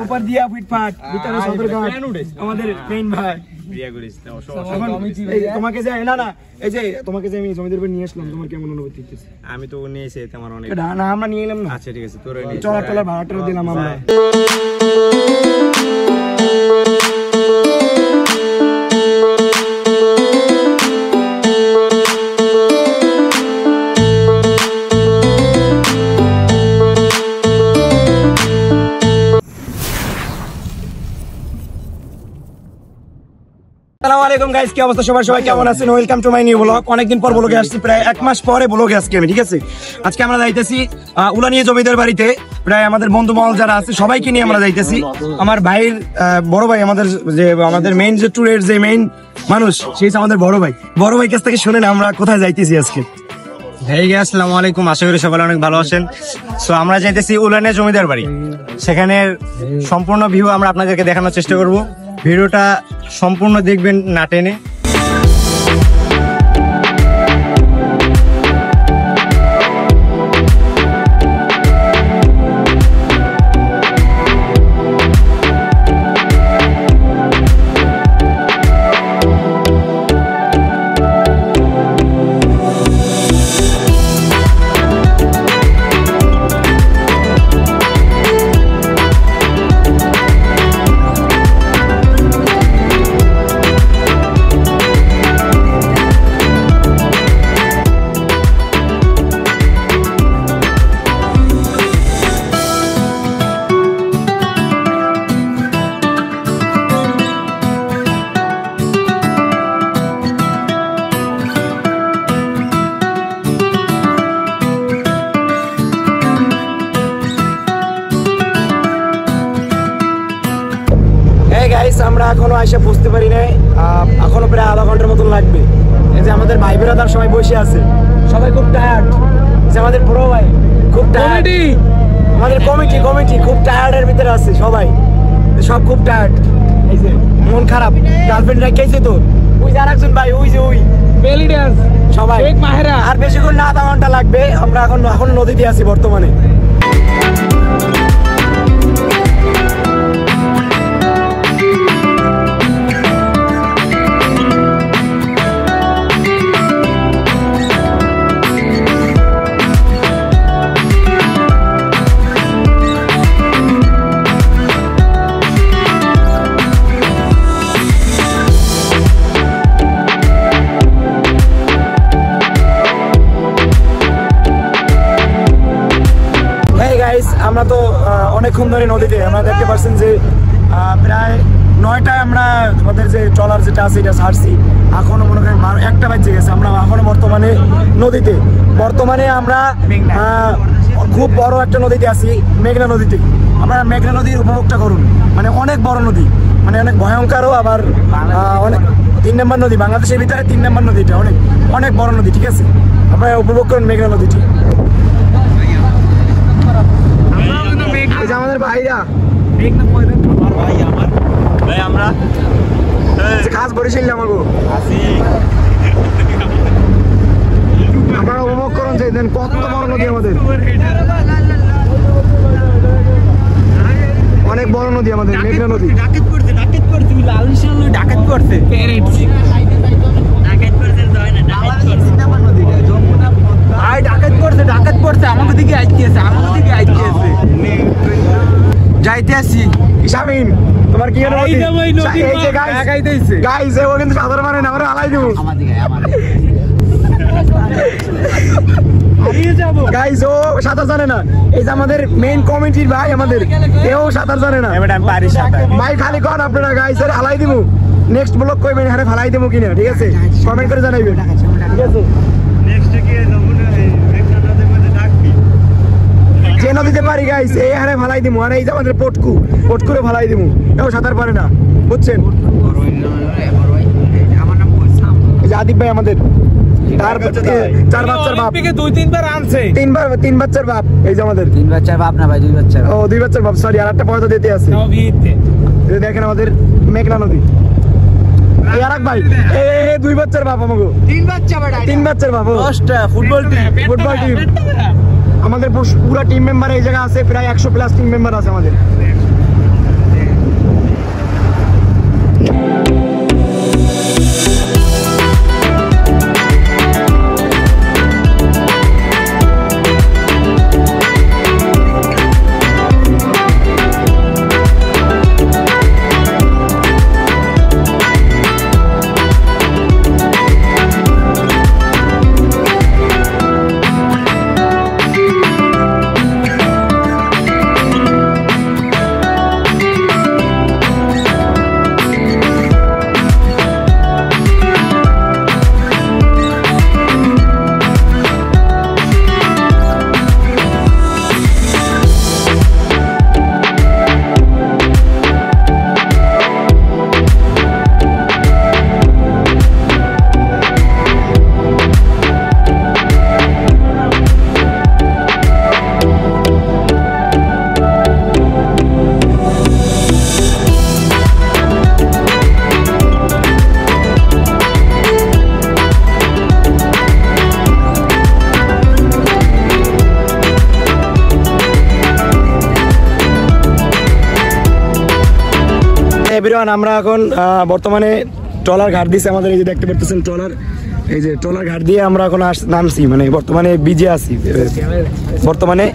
ऊपर दिया फिटफाट ভিতরে সদরঘাট আমাদের মেইন ভাই তোমাকে যে না না এই যে তোমাকে যে আমি জমিদার বাড়ি নিয়ে আসলাম তোমার কেমন অনুভূতি হচ্ছে? আমি তো নিয়ে এসে আমার অনেক না আমরা নিয়ে এলাম না। আচ্ছা ঠিক আছে তোর নিয়ে চলা চলা ভাড়াটা দিলাম আমরা। আসসালামু আলাইকুম গাইস, কি অবস্থা সবার? সবাই কেমন আছেন? Welcome to my new blog. অনেকদিন পর ব্লগে আসছি, প্রায় 1 মাস পরে ব্লগে আসছি আমি, ঠিক আছে? আজকে আমরা যাইতেছি উলানিয়া জমিদার বাড়িতে। প্রায় আমাদের বন্ধু মহল যারা আছে সবাইকে নিয়ে আমরা যাইতেছি। আমার ভাইয়ের বড় ভাই, আমাদের মেইন যে ট্যুরের যে মেইন মানুষ সেই আমাদের বড় ভাই কাছ থেকে শুনেন আমরা কোথায় যাইতেছি আজকে। আসসালামু আলাইকুম, আশা করি সবাই অনেক ভালো আছেন। সো আমরা যাইতেছি উলানিয়া জমিদার বাড়ি। সেখানে সম্পূর্ণ ভিউ আমরা আপনাদেরকে দেখানোর চেষ্টা করব। ভিডিওটা সম্পূর্ণ দেখবেন না টেনে। আমরা এখনো আইসা বুঝতে পারি নাই, এখনো প্রায় আধা ঘন্টার মতন লাগবে। এই যে আমাদের ভাই বেরাদার সবাই বসে আছে, সবাই খুব টায়ার্ড। যে আমাদের বড় ভাই খুব টায়ার্ড, আমাদের কমিটি খুব টায়ার্ডের ভিতরে আছে সবাই, সব খুব টায়ার্ড। এই যে মন খারাপ, গার্লফ্রেন্ড রেখেছে তো ওই যে আরেকজন ভাই, ওই যে ওই বেলি ডান্স সবাই। আর বেশিক্ষণ না, আধা ঘন্টা লাগবে। আমরা এখন নদীতে আছি বর্তমানে। আমরা তো অনেকক্ষণ ধরে নদীতে, আমরা দেখতে পাচ্ছেন যে প্রায় 9টায় আমরা আমাদের যে ট্রলার যেটা আছে এটা ছাড়ছি। এখনো মনে করেন 1টা বাজে গেছে। আমরা এখনো বর্তমানে নদীতে, আমরা খুব বড় একটা নদীতে আছি, মেঘনা নদীতে। আমরা মেঘনা নদীর উপভোগটা করুন। মানে অনেক বড় নদী, মানে অনেক ভয়ঙ্করও, আবার অনেক 3 নম্বর নদী, বাংলাদেশের ভিতরে 3 নম্বর নদীটা, অনেক বড় নদী, ঠিক আছে? আপনারা উপভোগ করুন মেঘনা নদীটি। আমাদের ভাইরা আমরা খাস বরিশাল আমাকে আপনারা উপভোগ করুন যে কত বড় নদী আমাদের, অনেক বড় নদী আমাদের মেঘনা নদী। ডাকাত পড়ছে আমাকে দিকে যাইতে আসি। শামিম তোমার কি গাইস ও কিন্তু সাধারণ মানে না, আমরা আলাই দেব গাইস। ও সাঁতার জানে না। এই যে আমাদের মেইন কমিটির ভাই, আমাদের এও সাঁতার জানে না ভাই। খালি কন আপনারা গাইস, আলাই দিব। নেক্সট ব্লগ কইবেন হারে ফালাই দেবো কিনা, ঠিক আছে? কমেন্ট করে জানাইবেন, ঠিক আছে? যে নদীতে পারি গাইস এই হারে ফালাই দিমু। আর এই যে আমাদের পটকুরে ফালাই দিমু, এও সাঁতার পারে না, বুঝছেন? এই যে আদিব ভাই আমাদের, তার 4 বাচ্চার বাপ, 2-3 বার আনছে, 3 বাচ্চার বাপ। এই যে আমাদের 3 বাচ্চার বাপ না ভাই, 2 বাচ্চার। ও 2 বাচ্চার বাপ, সরি। আর একটা পয়সা দিতে আছে। দেখেন আমাদের মেঘনা নদী। यारक भाई ए दुई बच्चार बाप हमको तीन बच्चा बड़ा तीन बच्चार बाप फुटबॉल टीम আমাদের পুরো টিম মেম্বার এই জায়গায় আছে, প্রায় 100+ টিম মেম্বার আছে আমাদের। এভরিওয়ান, আমরা এখন বর্তমানে ট্রলার ঘাট দিয়েছে আমাদের, এই যে দেখতে পাচ্ছেন ট্রলার, এই যে ট্রলার ঘাট দিয়ে আমরা এখন নামছি, মানে বর্তমানে বিজে আছি, বর্তমানে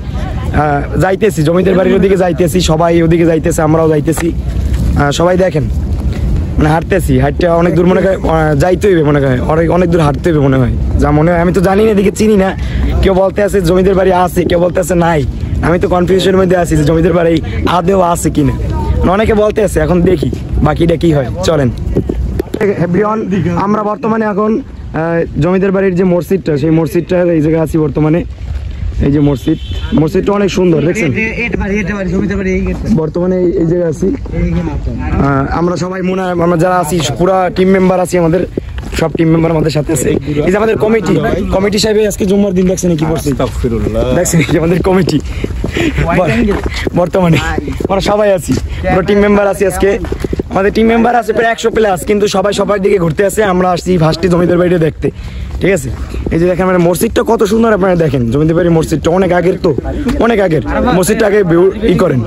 যাইতেছি জমিদের বাড়ির ওদিকে যাইতেছি, সবাই ওদিকে যাইতেছে, আমরাও যাইতেছি, সবাই দেখেন মানে হাঁটতেছি, হাঁটতে অনেক দূর মনে হয় যাইতে হইবে, মনে হয় অনেক দূর হাঁটতে হইবে মনে হয়, যা মনে হয়। আমি তো জানি না, এদিকে চিনি না, কেউ বলতে আছে জমিদের বাড়ি আছে, কেউ বলতে আছে নাই, আমি তো কনফিউশনের মধ্যে আছি যে জমিদের বাড়ি আদেও আছে কিনা, অনেকে বলতে আছে, এখন দেখি বাকিটা কি হয়, চলেন। এভরিওয়ান, আমরা বর্তমানে এখন জমিদের বাড়ির যে মসজিদটা, সেই মসজিদটা এই জায়গায় আছি বর্তমানে, এই যে মসজিদটা অনেক সুন্দর, দেখছেন বর্তমানে এই জায়গায় আছি আমরা সবাই, মনে হয় আমরা যারা আছি পুরা টিম মেম্বার আছি, আমাদের সব টিম মেম্বার আমাদের সাথে আছে। এই যে আমাদের কমিটি সাহেব আজকে জুম্মার দিন দেখছেন কি করছে, দেখছেন আমাদের কমিটি বর্তমানে আমরা সবাই আছি, পুরো টিম মেম্বার আছি আজকে, আমাদের টিম মেম্বার আছে প্রায় 100+, কিন্তু সবাই সবার দিকে ঘুরতে আসে, আমরা আসছি ফার্স্টে জমিদার বাড়িটা দেখতে, ঠিক আছে। এই যে দেখেন মানে মসজিদটা কত সুন্দর, আপনারা দেখেন জমিদার বাড়ির মসজিদটা অনেক আগের, তো অনেক আগের মসজিদটা আগে ই করেন।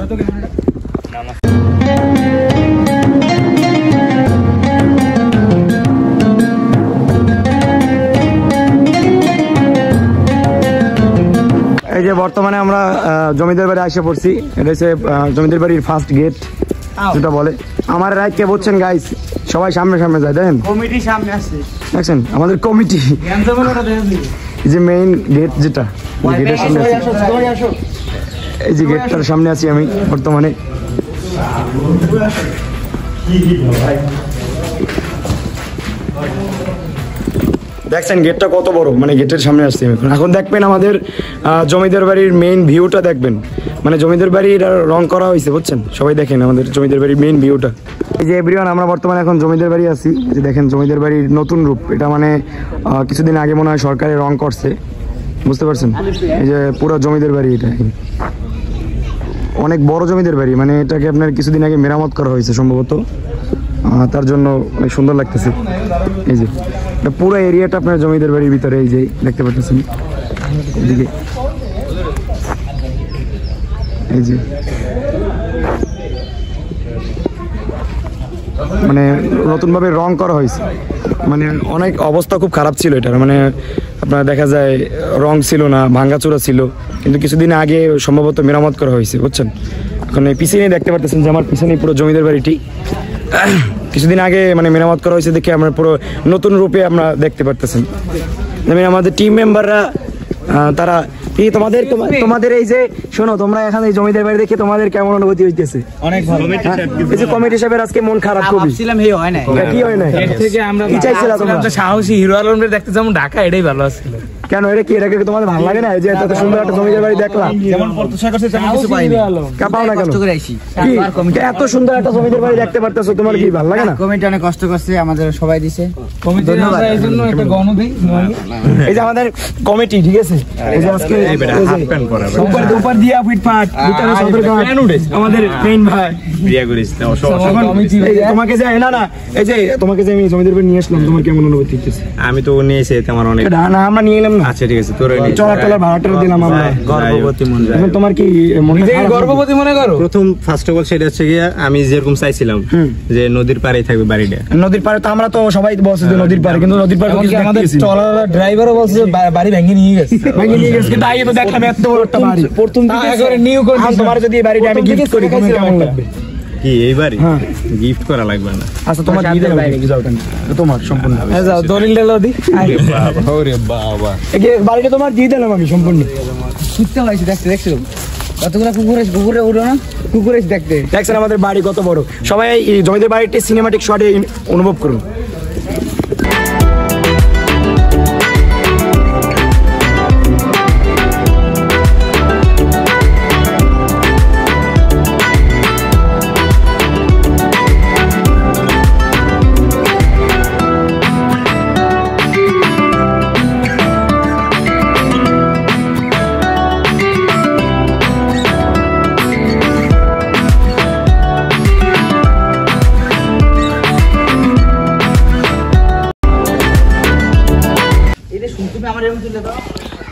এই যে বর্তমানে আমরা জমিদার বাড়ি এসে পড়ছি, এটা হচ্ছে জমিদার বাড়ির ফার্স্ট গেট যেটা বলে। আমার রাইট কে বলছেন গাইস, সবাই সামনে যায়, দেখেন কমিটি সামনে আসছে, দেখছেন আমাদের কমিটি, এই যে মেইন গেট যেটা, গেটের সামনে এই যে গেটটার সামনে আছি আমি বর্তমানে। দেখছেন গেটটা কত বড়, মানে গেটের সামনে আসছি আমি এখন দেখবেন আমাদের জমিদার বাড়ির মেইন ভিউটা দেখবেন, মানে জমিদার বাড়ির রং করা হয়েছে, বুঝছেন, সবাই দেখেন আমাদের জমিদার বাড়ির মেইন ভিউটা। এই যে এভরিওয়ান, আমরা বর্তমানে এখন জমিদার বাড়ি আছি, যে দেখেন জমিদার বাড়ির নতুন রূপ, এটা মানে কিছুদিন আগে মনে হয় সরকারে রং করছে, বুঝতে পারছেন। এই যে পুরো জমিদার বাড়ি, এটা অনেক বড় জমিদার বাড়ি, মানে এটাকে আপনার কিছুদিন আগে মেরামত করা হয়েছে সম্ভবত, তার জন্য অনেক সুন্দর লাগতেছে। এই যে পুরো এরিয়াটা আপনার জমিদার বাড়ির ভিতরে, এই যে দেখতে পাচ্ছেন এদিকে, এই যে মানে নতুনভাবে রং করা হয়েছে, মানে অনেক অবস্থা খুব খারাপ ছিল এটার, মানে আপনার দেখা যায় রং ছিল না, ভাঙ্গাচোরা ছিল, কিন্তু কিছুদিন আগে সম্ভবত মেরামত করা হয়েছে, বুঝছেন। এখন এই পিছনে দেখতে পাচ্ছেন যে আমার পিছনে পুরো জমিদার বাড়িটি কিছুদিন আগে মানে মেরামত করা হয়েছে, দেখে আমরা পুরো নতুন রূপে আমরা দেখতে পারতেছেন। মানে আমাদের টিম মেম্বাররা তারা কি তোমাদের এই যে শোনো, তোমরা এখানে এই জমিদার বাড়ি দেখে তোমাদের কেমন অনুভূতি হইতেছে? অনেক ভালো। এই যে কমিটি সাহেবের আজকে মন খারাপ, খুবই ভাবছিলাম এই হয় না, কি হয় না, এর থেকে আমরা কি চাইছিলাম, তোমরা সাহসী হিরো আলমরে দেখতে যেমন ঢাকা, এটাই ভালো ছিল। কেন এটা কি, এটাকে তোমাদের ভালো লাগে না যে এত সুন্দর একটা জমিদার বাড়ি দেখলাম, যেমন প্রত্যাশা করছে তেমন কিছু পাইনি, কাপাও না, কষ্ট করে আইছি, এত সুন্দর একটা জমিদার বাড়ি দেখতে পারতেছো, তোমার কি ভালো লাগে না? কমিটি অনেক কষ্ট করছে, আমাদের সবাই দিয়েছে, ধন্যবাদ এই জন্য, একটা গণ দেই। এই যে আমাদের কমিটি, ঠিক আছে, এই যে আজকে উপর দিয়া ফিটফাট ভিতরে সদরঘাট আমাদের মেইন ভাই বিয়া করিস না, তোমাকে যে না এই যে তোমাকে যে আমি জমিদার বাড়ি নিয়ে আসলাম, তোমার কেমন অনুভূতি হচ্ছে? আমি তো নিয়ে এসে আমার অনেক না, আমরা নিয়ে এলাম না? আচ্ছা ঠিক আছে, তোর চলার ভাড়াটা দিলাম আমরা। গর্ভবতী মন যায়। এখন তোমার কি মনে হয় গর্ভবতী মনে করো? প্রথম ফার্স্ট অফ অল সেটা হচ্ছে গিয়া আমি যেরকম চাইছিলাম যে নদীর পাড়েই থাকবে বাড়িটা। নদীর পাড়ে তো আমরা তো সবাই বলছি যে নদীর পাড়ে, কিন্তু নদীর পাড়ে কিছু আমাদের দেখতেছি না। ট্রলার ড্রাইভারও বলছে যে বাড়ি ভেঙে নিয়ে গেছে। ভেঙে নিয়ে গেছে, কিন্তু আগে তো দেখলাম এত বড় একটা বাড়ি। প্রথম দিকে একেবারে নিউ করে আর তোমার যদি এই বাড়িটা আমি গিফট করি তোমার কেমন লাগবে? কি এই বাড়ি হ্যাঁ। গিফট করা লাগবে না? আচ্ছা তোমার দিয়ে দেবো, যাও কেন, তোমার সম্পূর্ণ। যাও দলিল ডালো দি। ওরে বাবা, এই যে বাড়িটা তোমার দিয়ে দিলাম আমি সম্পূর্ণ। সুত্তে লাইছি দেখছো কতগুলো কুকুরে উড়ো না, কুকুরে দেখতে। দেখছেন আমাদের বাড়ি কত বড়। সবাই এই জমিদের বাড়িটি সিনেমাটিক শটে অনুভব করুন।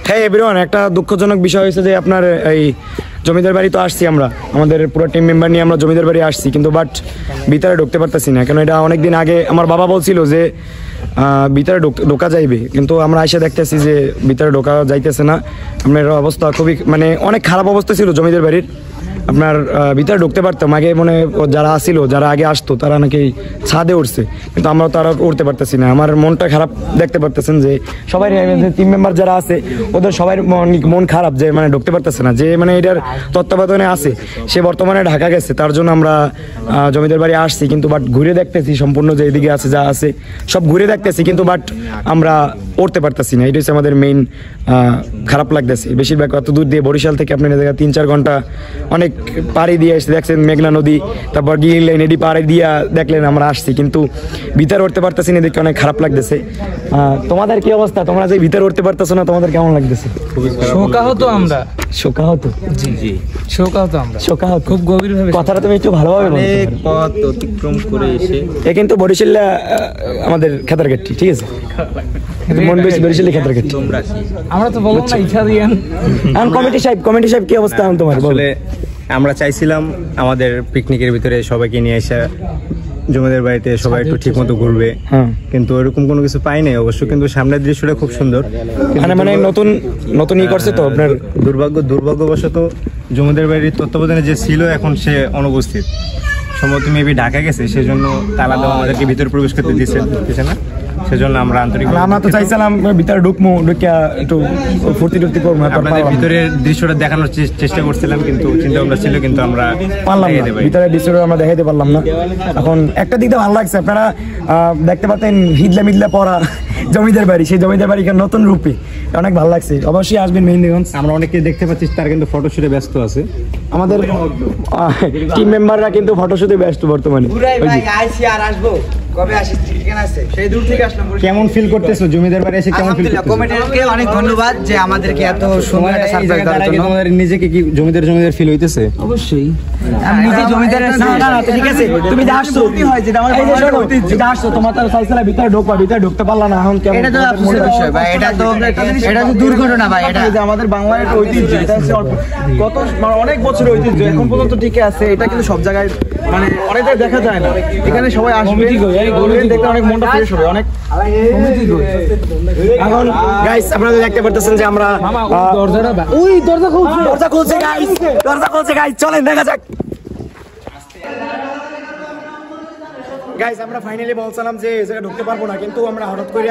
হ্যাঁ এভরিওয়ান, একটা দুঃখজনক বিষয় হয়েছে যে আপনার এই জমিদার বাড়ি তো আসছি আমরা, আমাদের পুরো টিম মেম্বার নিয়ে আমরা জমিদার বাড়ি আসছি, কিন্তু বাট ভিতরে ঢুকতে পারতেছি না। কেন এটা অনেকদিন আগে আমার বাবা বলছিল যে ভিতরে ঢোকা যাইবে, কিন্তু আমরা এসে দেখতেছি যে ভিতরে ঢোকা যাইতেছে না। আপনার অবস্থা খুবই মানে অনেক খারাপ অবস্থা ছিল জমিদার বাড়ির। আপনার ভিতরে ঢুকতে পারতাম, আগে মনে যারা আসছিল, যারা আগে আসতো তারা নাকি ছাদে উঠছে, কিন্তু আমরা তারা উঠতে পারতেছি না। আমার মনটা খারাপ, দেখতে পারতেছেন যে সবাই টিম মেম্বার যারা আছে ওদের সবাই মন খারাপ যে মানে ঢুকতে পারতেছে না। যে মানে এটার তত্ত্বাবধানে আছে সে বর্তমানে ঢাকা গেছে, তার জন্য আমরা জমিদার বাড়ি আসছি, কিন্তু বাট ঘুরে দেখতেছি সম্পূর্ণ যে এদিকে আছে যা আছে সব ঘুরে দেখতেছি, কিন্তু বাট আমরা উঠতে পারতেছি না। এটা হচ্ছে আমাদের মেইন খারাপ লাগতেছে। বেশিরভাগ অত দূর দিয়ে বরিশাল থেকে আপনার 3-4 ঘন্টা অনেক পাড়ি দিয়ে এসে দেখছেন মেঘনা নদী, তারপর গিয়ে লাইন এডি পাড়ি দিয়া দেখলেন আমরা আসছি, কিন্তু ভিতরে উঠতে পারতেছি না, দেখে অনেক খারাপ লাগতেছে। তোমাদের কি অবস্থা? তোমরা যে ভিতরে উঠতে পারতেছো না, তোমাদের কেমন লাগতেছে? শোকাহত আমরা, শোকাহত। জি জি শোকাহত আমরা, শোকাহত খুব গভীর ভাবে। কথাটা তুমি একটু ভালোভাবে বলো। অনেক পথ অতিক্রম করে এসে এ কিন্তু বরিশাল আমাদের খেতারঘাটটি, ঠিক আছে? মন বেশি বরিশাল খেতারঘাটটি। তোমরা কি আমরা তো বলবো না ইচ্ছা দিয়েন। এখন কমিটি সাহেব কি অবস্থা এখন তোমার? আসলে আমরা চাইছিলাম আমাদের পিকনিকের ভিতরে সবাইকে নিয়ে এসে জমিদার বাড়িতে সবাই একটু ঠিক মতো ঘুরবে, কিন্তু ওরকম কোনো কিছু পাই নাই অবশ্য। কিন্তু সামনের দৃশ্যটা খুব সুন্দর, মানে নতুন ই করছে তো আপনার। দুর্ভাগ্যবশত জমিদার বাড়ির তত্ত্বাবধানে যে ছিল এখন সে অনুপস্থিত, সম্ভবত মেবি ঢাকা গেছে, সেজন্য তালা দেওয়া আমাদেরকে ভিতরে প্রবেশ করতে দিচ্ছে না। সেজন্য আমরা আন্তরিক, আমরা তো চাইছিলাম ভিতরে ঢুকবো, ঢুকিয়া একটু ফুর্তি করবো, আপনাদের ভিতরের দৃশ্যটা দেখানোর চেষ্টা করছিলাম, কিন্তু চিন্তা ভাবনা ছিল, কিন্তু আমরা পারলাম না, ভিতরের দৃশ্যটা আমরা দেখাইতে পারলাম না। এখন একটা দিক দিয়ে ভালো লাগছে, আপনারা দেখতে পাচ্ছেন হিদলা পড়া জমিদার বাড়ি, সেই জমিদার বাড়ি নতুন রূপে অনেক ভালো লাগছে। অবশ্যই আসবেন মেহেন্দিগঞ্জ। আমরা অনেকে দেখতে পাচ্ছি তারা কিন্তু ফটোশুটে ব্যস্ত আছে, আমাদের টিম মেম্বাররা কিন্তু ফটোশুটে ব্যস্ত বর্তমানে। কবে আসি ঠিকানা আছে, সেই দূর থেকে আসলাম। কেমন ফিল করতেছো জমিদার বাড়ি এসে? কেমন ফিল করতেছো? কমিটিকে অনেক ধন্যবাদ যে আমাদেরকে এত সুন্দর একটা সারপ্রাইজ দেওয়ার জন্য। তোমাদের নিজেকে কি জমিদার ফিল হইতেছে? অবশ্যই আমি নিজে জমিদারের ঠিক আছে, তুমি আসছো হয় যেটা আমার যেটা আসছো, তোমার তো চাইছিলা ভিতরে ঢোকবা, ভিতরে ঢুকতে পারলা না, এখন কেমন? এটা তো আফসোসের বিষয় ভাই, এটা তো দুর্ঘটনা ভাই। এটা আমাদের বাংলার একটা ঐতিহ্য, এটা হচ্ছে কত মানে অনেক বছরের ঐতিহ্য, এখন পর্যন্ত টিকে আছে। এটা কিন্তু সব জায়গায় মানে অনেক জায়গায় দেখা যায় না। এখানে সবাই আসবে, দেখতে অনেক মনটা ফ্রেশ হবে। অনেক এখন গাইস আপনারা দেখতে পারতেছেন যে আমরা দরজা খুলছে গাইস, চলেন দেখা যাক। গাইস আমরা ফাইনালি বলছিলাম যে এই জায়গায় ঢুকতে পারবো না, কিন্তু আমরা হঠাৎ করে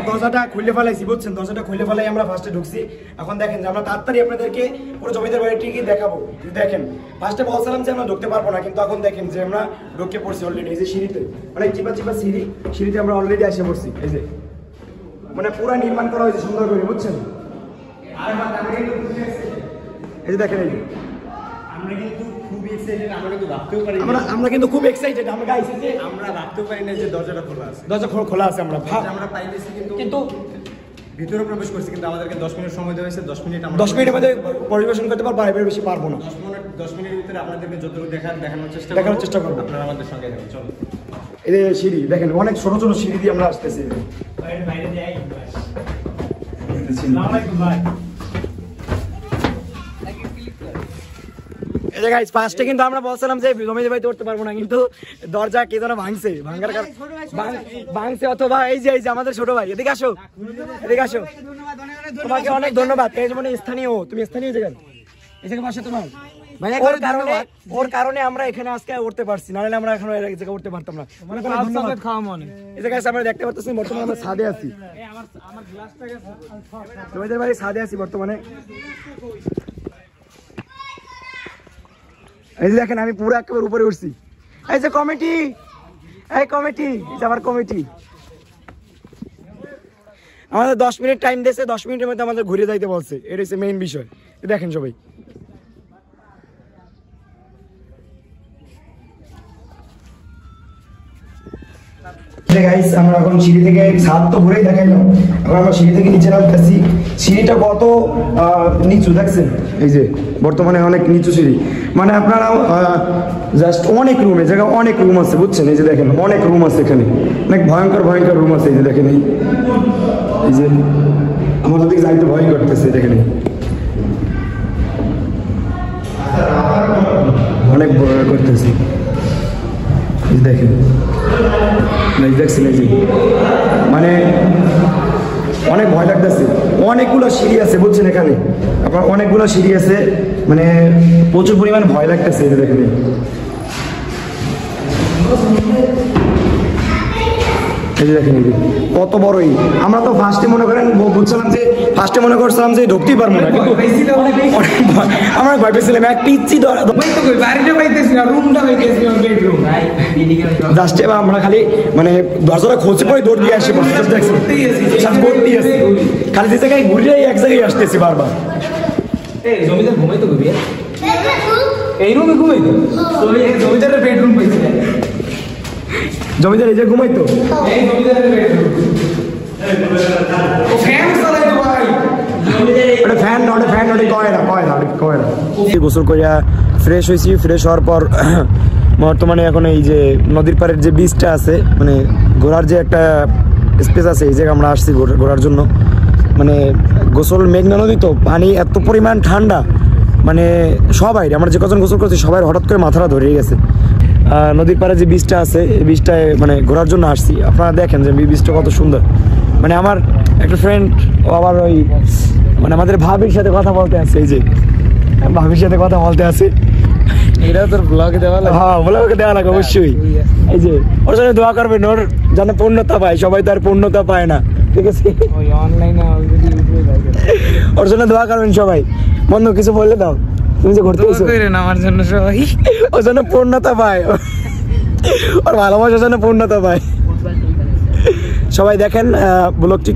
দরজাটা খুলে ফেলাইছি, বুঝছেন? দরজাটা খুলে ফেলাই আমরা ফার্স্টে ঢুকছি। এখন দেখেন যে আমরা তাড়াতাড়ি আপনাদেরকে পুরো জমিদার বাড়িটি দেখাবো। দেখেন ফার্স্টে বলছিলাম যে আমরা ঢুকতে পারবো না, কিন্তু এখন দেখেন যে আমরা ঢুকে পড়ছি অলরেডি। এই যে সিঁড়িতে অনেক চিপা সিঁড়িতে আমরা অলরেডি এসে পড়ছি। এই যে মানে পুরো নির্মাণ করা হয়েছে সুন্দর করে, বুঝছেন? এই যে দেখেন, এই যে আমরা কিন্তু খুব এক্সাইটেড। আমরা গাইছি যে আমরা ভাবতেও পারি না যে দরজাটা খোলা আছে। দরজা খোলা আছে, আমরা পাইতেছি, কিন্তু ভিতরে প্রবেশ করছি, কিন্তু আমাদেরকে 10 মিনিট সময় দেওয়া হয়েছে। 10 মিনিট আমরা 10 মিনিটের মধ্যে পরিবেশন করতে পারবো, আর বেশি পারবো না। 10 মিনিটের ভিতরে আপনাদেরকে যতটুকু দেখানোর চেষ্টা করবো। আপনারা আমাদের সঙ্গে থাকুন, চলো। এই যে সিঁড়ি দেখেন, অনেক ছোট ছোট সিঁড়ি দিয়ে আমরা আসতেছি। দেখতেছি। এই যে গাইস ফার্স্টে কিন্তু আমরা বলছিলাম যে জমিদার বাড়িতে উঠতে পারবো না, কিন্তু দরজা কে যেন ভাঙছে, ভাঙছে অথবা এই যে আমাদের ছোট ভাই, এদিকে আসো, এদিকে আসো, তোমাকে অনেক ধন্যবাদ। এই যেমন স্থানীয়, তুমি স্থানীয় জায়গা এই জায়গায় পাশে তোমার ওর কারণে আমরা এখানে আজকে উঠতে পারছি, নাহলে আমরা এখন এই জায়গায় উঠতে পারতাম না। এই জায়গায় আমরা দেখতে পাচ্ছি বর্তমানে আমরা ছাদে আছি, জমিদার বাড়ির ছাদে আছি বর্তমানে। এই যে দেখেন আমি পুরো একেবারে উপরে উঠছি। এই যে কমিটি, এই কমিটি, এই যে আমার কমিটি, আমাদের 10 মিনিট টাইম দিয়েছে, 10 মিনিটের মধ্যে আমাদের ঘুরে যাইতে বলছে, এটা হচ্ছে মেইন বিষয়। দেখেন সবাই, আমরা এখন সিঁড়ি থেকে, ছাদ তো ঘুরেই দেখাইলাম, এখন আমরা সিঁড়ি থেকে নিচে নামতেছি। সিঁড়িটা কত নিচু দেখছেন, এই যে বর্তমানে অনেক নিচু সিঁড়ি, মানে আপনারা জাস্ট অনেক রুম, এই জায়গায় অনেক রুম আছে বুঝছেন। এই যে দেখেন অনেক রুম আছে এখানে, অনেক ভয়ঙ্কর ভয়ঙ্কর রুম আছে। এই যে দেখেন, এই যে আমার ওদিকে যাইতে ভয় করতেছে, দেখেন অনেক ভয় করতেছে, দেখেন দেখছেন, এই যে মানে অনেক ভয় লাগতেছে। অনেকগুলো সিঁড়ি আছে বুঝছেন এখানে, আপনার অনেকগুলো সিঁড়ি আছে, মানে প্রচুর পরিমাণ ভয় লাগতেছে। এই যে দেখেন এই যে দেখেন কত বড়ই। আমরা তো ফার্স্টে মনে করেন বুঝছিলাম যে, ফার্স্টে মনে করছিলাম যে ঢুকতেই পারবো না, কিন্তু আমরা ভয় পেয়েছিলাম এক পিচ্ছি জাস্ট আমরা খালি মানে দরজাটা খোঁজে পরে দৌড় দিয়ে আসি, খালি যে জায়গায় ঘুরে এক জায়গায় আসতেছি বারবার। জমিদার ঘুমাইতো এই রুমে ঘুমাইতো, জমিদারের বেডরুম পাইছে, জমিদার এই যে ঘুমাইতো, গোসল করিয়া ফ্রেশ হয়েছি। ফ্রেশ হওয়ার পর বর্তমানে এখন এই যে নদীর পাড়ের যে বিচটা আছে, মানে ঘোরার যে একটা স্পেস আছে, এই জায়গায় আমরা আসছি ঘোরার জন্য। মানে গোসল, মেঘনা নদী তো, পানি এত পরিমাণ ঠান্ডা, মানে সবাই আমরা যে কজন গোসল করছি সবাই হঠাৎ করে মাথাটা ধরে গেছে। নদীর পাড়ে যে বীজটা আছে, এই বীজটায় মানে ঘোরার জন্য আসছি। আপনারা দেখেন যে বীজটা কত সুন্দর। মানে আমার একটা ফ্রেন্ড, ও আবার ওই মানে আমাদের ভাবির সাথে কথা বলতে আছে, এই যে ভাবির সাথে কথা বলতে আছে, এটা তোর ব্লগে দেওয়া লাগে। হ্যাঁ ব্লগে দেওয়া লাগে অবশ্যই। এই যে ওর জন্য দোয়া করবেন, ওর যেন পূর্ণতা পায়, সবাই তো আর পূর্ণতা পায় না, ঠিক আছে? ওই অনলাইনে অলরেডি ওর জন্য দোয়া করবেন সবাই। বন্ধু কিছু বললে দাও, তুমি যে ঘুরতে গেছো, আমার জন্য সবাই, ওর জন্য পূর্ণতা পায়, ওর ভালোবাসার জন্য পূর্ণতা পায়। সবাই দেখেন ব্লগটি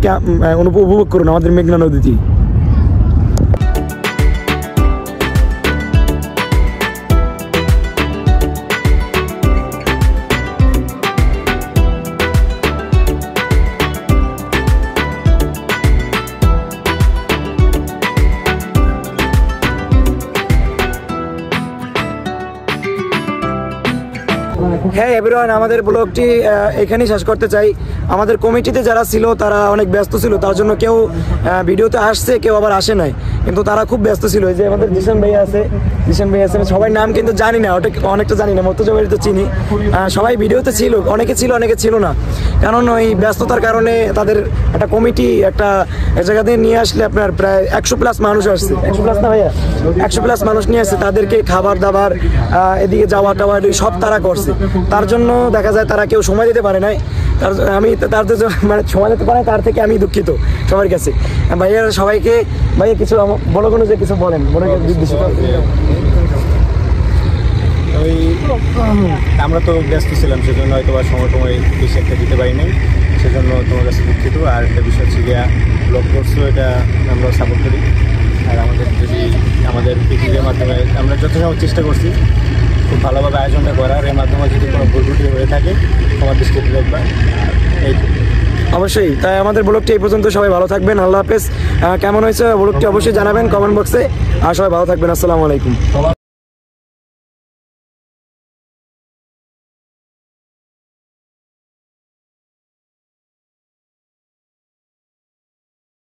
উপভোগ করুন আমাদের মেঘনা নদীটি। হ্যাঁ এভরিওয়ান, আমাদের ব্লগটি এখানেই শেষ করতে চাই। আমাদের কমিটিতে যারা ছিল তারা অনেক ব্যস্ত ছিল, তার জন্য কেউ ভিডিওতে আসছে, কেউ আবার আসে নাই, কিন্তু তারা খুব ব্যস্ত ছিল। এই যে আমাদের জিশান ভাই আছে, সবাই নাম কিন্তু জানি না, ওটা অনেকটা জানি না, মর্তুজা ভাই তো চিনি। সবাই ভিডিওতে ছিল, অনেকে ছিল অনেকে ছিল না, কারণ ওই ব্যস্ততার কারণে তাদের একটা কমিটি একটা জায়গাতে নিয়ে আসলে আপনার প্রায় 100+ মানুষ আসছে, 100+ না ভাইয়া, 100+ মানুষ নিয়ে আসছে। তাদেরকে খাবার দাবার, এদিকে যাওয়া টাওয়া সব তারা করছে, তার জন্য দেখা যায় তারা কেউ সময় দিতে পারে নাই। আমি তাদের মানে সময় দিতে পারে, তার থেকে আমি দুঃখিত সবার কাছে। ভাইয়া সবাইকে, ভাইয়া কিছু বড় কোনো যে কিছু বলেন, বড় নির্দিষ্ট। ওই আমরা তো ব্যস্ত ছিলাম, সেজন্য হয়তো বা সময় বেশি একটা দিতে পারি নাই, সেজন্য তোমার কাছে দুঃখিত। আর একটা বিষয় হচ্ছে গিয়া ব্লগ করছো, এটা আমরা সাপোর্ট করি। আর আমাদের পৃথিবীর মাধ্যমে আমরা যথাসম্ভব চেষ্টা করছি খুব ভালোভাবে আয়োজনটা করার। এর মাধ্যমে যদি কোনো ভুল ত্রুটি হয়ে থাকে তোমার দৃষ্টিতে দেখবা। এই অবশ্যই, তাই আমাদের ব্লগটি এই পর্যন্ত। সবাই ভালো থাকবেন, আল্লাহ হাফেজ। কেমন হয়েছে ব্লগটি অবশ্যই জানাবেন কমেন্ট বক্সে, আর সবাই ভালো থাকবেন। আসসালামু আলাইকুম।